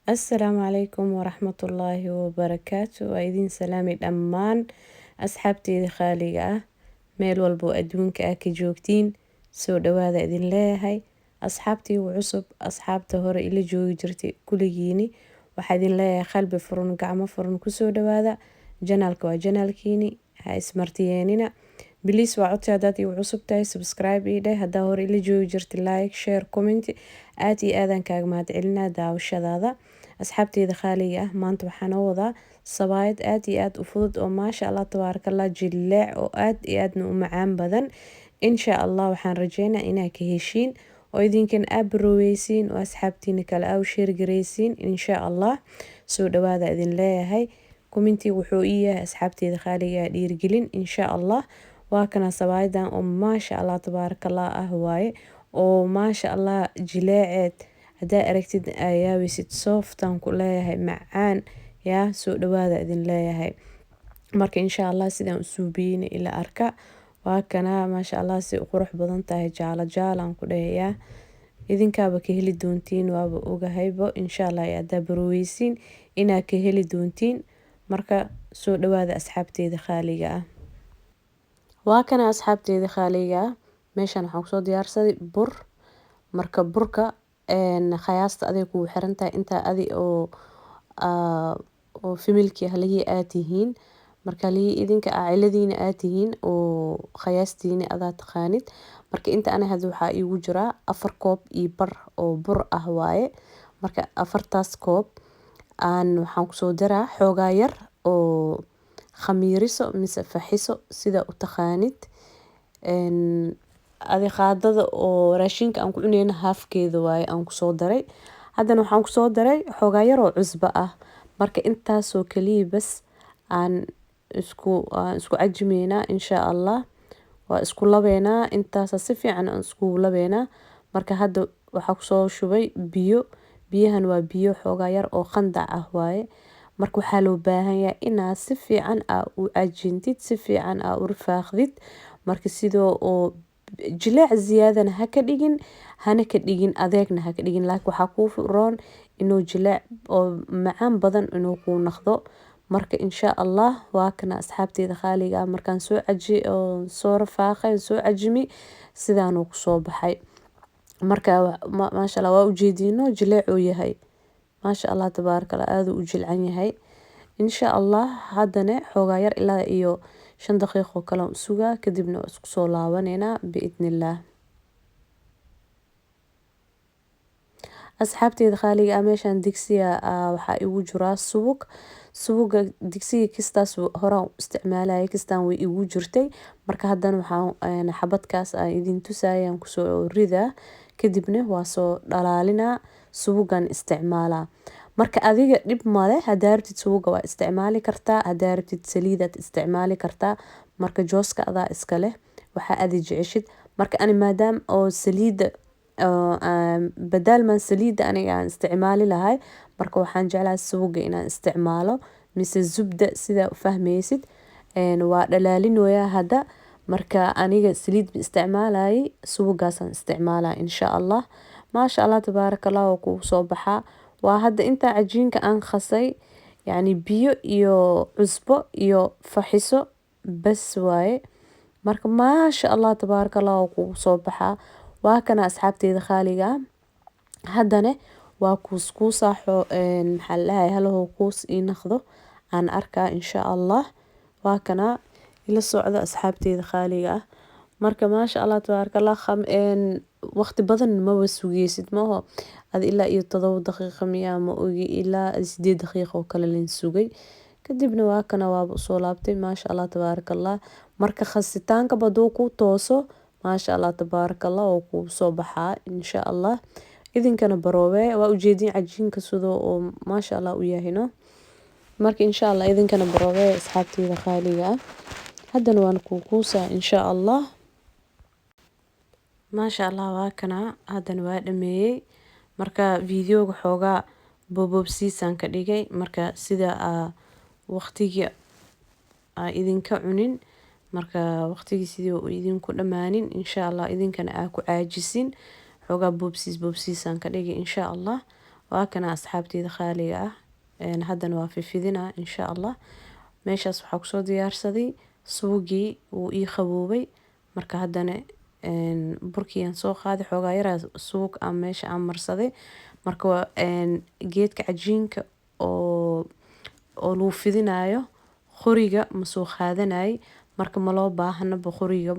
السلام عليكم ورحمة الله وبركاته وإذين سلامي الأمان أصحابتي خالقة meel walbo adduunka ah ka joogtiin soo dhawaada idin leeyahay asxaabtii cusub asxaabta hore ila joogi jirtay kuligiini waxaa idin leeyahay qalbi furan gacmo furan kusoo dhawaada janaalka waa janaalkiini ha ismartiyeenina biliis waa codsi haddaad igu cusub tahay subscribe ii dheh haddaa hore ila joogi jirtay like share comment aad iyo aadaan kaaga mahadcelinaa daawashadaada asxaabteeda khaaliga ah maanta waxaa noo wadaa sabaayad aad iyo aad u fudud oo maasha allah tabaarakallah jileec oo aad iyo aadna u macaan badan insha allah waxaan rajeynaa inaa ka heshiin oo idinkan aad barooweysiin oo asxaabtiina kale aa u sheergareysiin insha allah soo dhawaada idin leeyahay commenti wuxuu ii yahay asxaabteeda khaaliga ah dhiirigelin insha allah waa kana sabaayadan oo maasha allah tabaarakallah ah waaye oo maasha allah jileeceed haddaa aragtid ayaawisid sooftaan ku leeyahay macaan yaa soo dhawaada idin leeyahay marka insha allah sidaan u suubiyeyna ila arka waa kana maasha allah si qurux badan tahay jaalo jaalaan ku dhahayaa idinkaaba ka heli doontiin waaba ogahaybo insha allah haddaa barooweysiin inaa ka heli doontiin marka soo dhawaada asxaabteeda khaaliga ah waa kana asxaabteeda khaaliga ah meeshaan waxaan kusoo diyaarsaday bur marka burka khayaasta aday kugu xiran tahay intaa adi oo familkii halihii aad tihiin marka halihii idinka ciladiina aad tihiin oo khayaastiina adaa taqaanid marka inta ana hadda waxaa iigu jiraa 4 koob iyo bar oo bur ah waaye marka 4taas koob waxaan kusoo daraa xoogaa yar oo khamiiriso mise faxiso sida u taqaanid adi qaadada oo raashinka aan ku cuneyna haafkeeda waaye aan kusoo daray haddana waxaan kusoo daray xoogaa yar oo cusbo ah marka intaasoo kaliya bas aan isku cajimeynaa insha allah waa isku labeynaa intaasa si fiican aan isku labeynaa marka hadda waxaa kusoo shubay biyahan waa biyo xoogaa yar oo qandac ah waaye marka waxaa loo baahan yahay inaad si fiican u cajintid si fiican u rifaaqdid marka sidoo oo jileec ziyaadana ha ka dhigin hana ka dhigin adeegna ha ka dhigin laakiin waxaa kuu roon inuu jileec oo macaan badan inuu kuu noqdo marka insha allah waa kana asxaabteeda khaaliga ah markaan soo rafaaqay soo cajimi sidaanuu kusoo baxay marka maasha allah waa ujeediino jileecuu yahay maasha allah tabaarakallah aaduu u jilcan yahay insha allah haddana xoogaa yar ilaa iyo 5 daqiiqo kale u sugaa kadibna waa isku soo laabaneynaa biidnillaah asxaabteeda khaaliga ah meeshaan digsiga waxaa igu jiraa subuga digsiga kistaas horaan isticmaalaya kistaan way igu jirtay marka haddana waxaan xabadkaas aan idin tusayaan kusoo ridaa kadibna waa soo dhalaalinaa subugan isticmaalaa marka adiga dhib male haddaa rabtid subuga waa isticmaali kartaa haddaa rabtid saliidaad isticmaali kartaa marka jooska adaa iska leh waxaa adi jeceshid marka ani maadaama oo saliida badaalman saliida aniga aan isticmaali lahay marka waxaan jeclahay subuga inaan isticmaalo mise zubda sidaa u fahmaysid waa dhalaalinoyaa hadda marka aniga saliid ma isticmaalayay subugaasaan isticmaalaa insha allah maasha allah tabaarakallah waa kuu soo baxaa waa hadda intaa cajiinka aan khasay yacni biyo iyo cusbo iyo faxiso bas waaye marka maasha allah tabaarakallah waa kuu soo baxaa waa kana asxaabteeda khaaliga ah haddana waa kuuskuusaa maxaa ladhahay halahoo kuus ii noqdo aan arkaa insha allah waa kana ila socdo asxaabteeda khaaliga ah marka maasha allah tabaarakallah waqti badan maba sugeysid maaho adi ilaa iyo 7 daqiiqo miyaa ma ogi ilaa 8 daqiiqo kale leen sugay kadibna waa kana waaba usoo laabtay maasha allah tabaarakallah marka khasitaanka baduu ku tooso maasha allah tabaarakallah oo kuu soo baxaa insha allah idinkana baroowe waa ujeedin cajiinka sidoo oo maasha allah u yahayno marka insha allah idinkana baroowe asxaabteeda khaaliga ah haddana waan kuusaa insha allah maasha allah waa kana haddana waa dhameeyey marka videoga xoogaa boobsiisaan ka dhigay marka sida waqtiga idinka cunin marka waqtigii sidii uu idinku dhamaanin insha allah idinkana ku caajisin xoogaa boobsiisaan ka dhigay insha allah waa kana asxaabteyda qaaliga ah haddana waa fifidinaa insha allah. meeshaas waxaa kusoo diyaarsaday suugii wuu ii qaboobay. marka haddana burkii aan soo qaaday xoogaa yaraa suug aan meesha aan marsaday. marka waa geedka cajiinka oo lagu fidinaayo qoriga ma soo qaadanay. marka ma loo baahanaba qoriga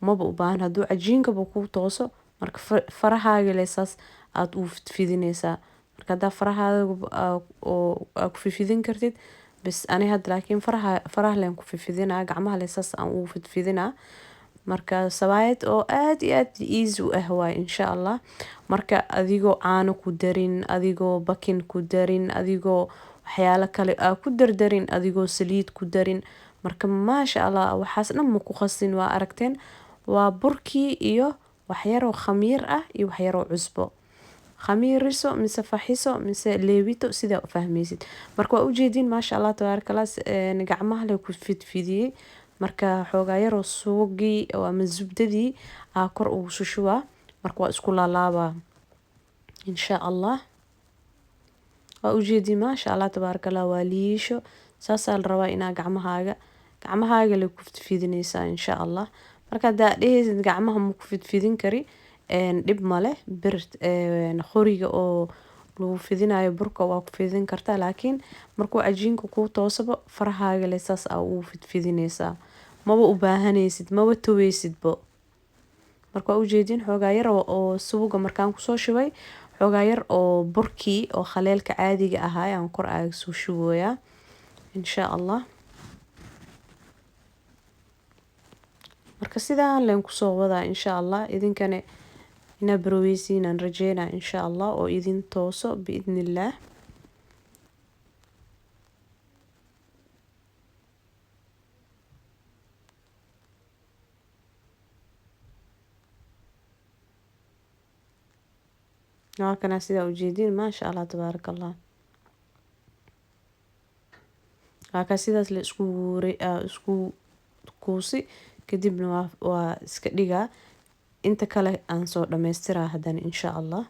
maba u baahan hadduu cajiinkaba ku tooso. marka farahaaga leesaas aad u fidinaysaa. marka haddaa farahaaga oo ku fidin kartid bas ani had laakiin faraha leen ku fidinaa gacmaha leesaas aan u fidinaa. marka sabaayad oo aad iyo aad easy u ah waay insha allah. marka adigoo caano ku darin, adigoo bakin ku darin, adigoo waxyaalo kale ku dardarin, adigoo saliid ku darin. marka maasha allah waxaas dhan ma ku qasin waa aragteen. waa burkii iyo waxyaroo khamiir ah iyo waxyaroo cusbo. khamiiriso mise faxiso mise leewito sidaa u fahmaysid. marka waa ujeedin maasha allah tabaarakallah gacmaha le ku fidiyey. marka xoogaa yaroo suugii ama zubdadii kor ugu shushuwaa. marka waa isku laalaabaa insha allah. waa ujeedin maasha allah tabaarakallah waa liisho saasaa la rabaa inaa gacmahaaga le ku fidinaysaa insha allah. marka haddaa dhehaysid gacmaha ma ku fidin kari dhib male qoriga oo lagu fidinayo burka waa ku fidin kartaa. laakiin markuu cajiinka kuu toosaba farahaaga le saas aa ugu fidinaysaa. maba u baahanaysid maba toweysidbo. marka waa ujeedin xoogaa yar oo suuga markaan kusoo shubay xoogaa yar oo burkii oo khaleelka caadiga ahaa aan kor aaga soo shubayaa insha allah. marka sidaan leen kusoo wadaa insha allah. idinkana inaa baroweysiin aan rajeynaa insha allah oo idin tooso biidnillaah. waa kana sidaa ujeedin maasha allah tabaarakallah. waa ka sidaas la isku kuusi kadibna waa iska dhigaa. inta kale aan soo dhammaystiraa haddana insha allah.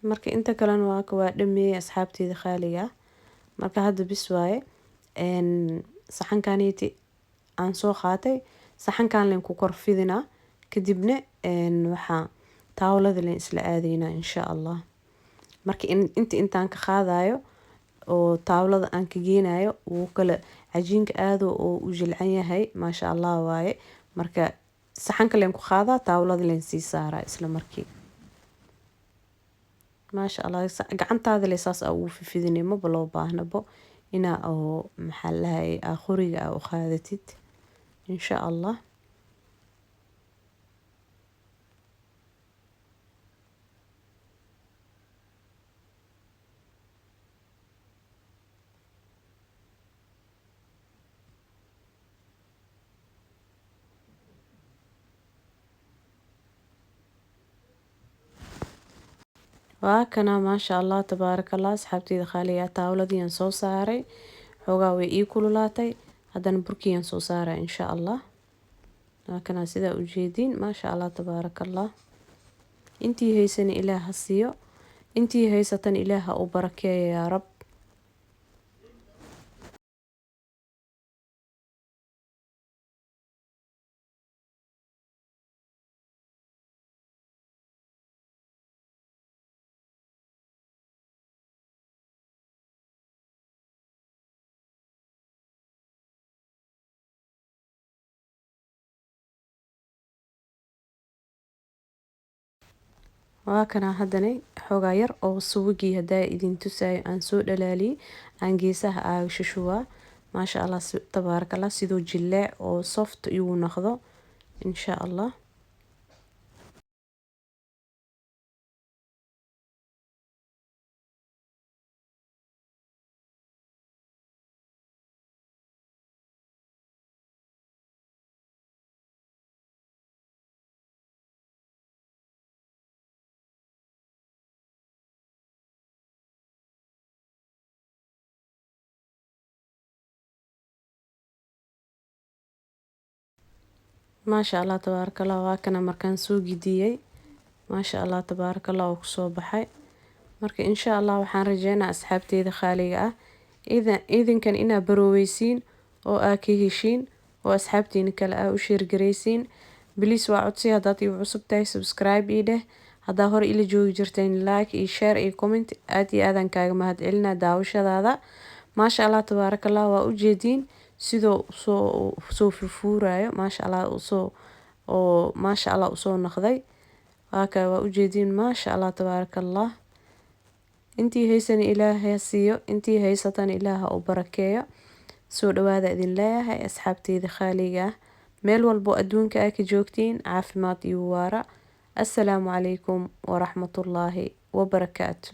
marka inta kalena waa dhameeyay asxaabteyda qaaliga. marka hadda bis waaye saxankaaniiti aan soo qaatay. saxankan leen ku kor fidinaa kadibna waxaa taawlada leen isla aadaynaa insha allah. marka intaan ka qaadayo oo taawlada aan ka geenayo wuu kala cajiinka aado oo u jilcan yahay maasha allah waaye. marka saxanka leen ku qaadaa taawlada leen sii saaraa isla markii. maasha allah gacantaada le saas aa ugu fidinay maba loo baahnabo inaa oo maxaa lahay qoriga aa u qaadatid insha allah. waa kana maasha allah tabaarakallah asxaabteyda qaaliga taawladii aan soo saaray xoogaa way ii kululaatay. haddana burkii aan soo saaraa insha allah. waa kana sidaa ujeedin maasha allah tabaarakallah. intii haysana ilaah ha siiyo intii haysatan ilaah ha u barakeeyo yaa rab. waa kana haddana xoogaa yar oo suugii haddaa idin tusaayo aan soo dhalaaliyay aan geesaha aaga shushuwaa. maasha allah tabaarakallah sidoo jileec oo soft igu noqdo insha allah. maasha allah tabaarakallah. Waa kana markaan soo gidiyey, maasha allah tabaarakallah oo kusoo baxay. Marka insha allah waxaan rajeynaa asxaabteyda khaaliga ah idinkan inaa barooweysiin oo aa ka heshiin oo asxaabtiina kale aa u sheergareysiin. Bilis waa codsi haddaad igu cusub tahay subscribe ii dheh. Haddaa hore ila joogi jirteen like iyo share iyo comment aad iyo aadan kaaga mahadcelinaa daawashadaada. maasha allah tabaarakallah waa u jeediin sidoo soo furfuurayo maasha allah maasha allah usoo noqday. waa u jeediin maasha allah tabaarakallah. intii haysan ilaahay ha siiyo, intii haysatan ilaaha u barakeeyo. soo dhawaada idin leeyahay asxaabteyda khaaliga ah meel walbo adduunka aa ka joogtiin caafimaad iyo waara. assalaamu calaykum waraxmatullaahi wabarakaatu.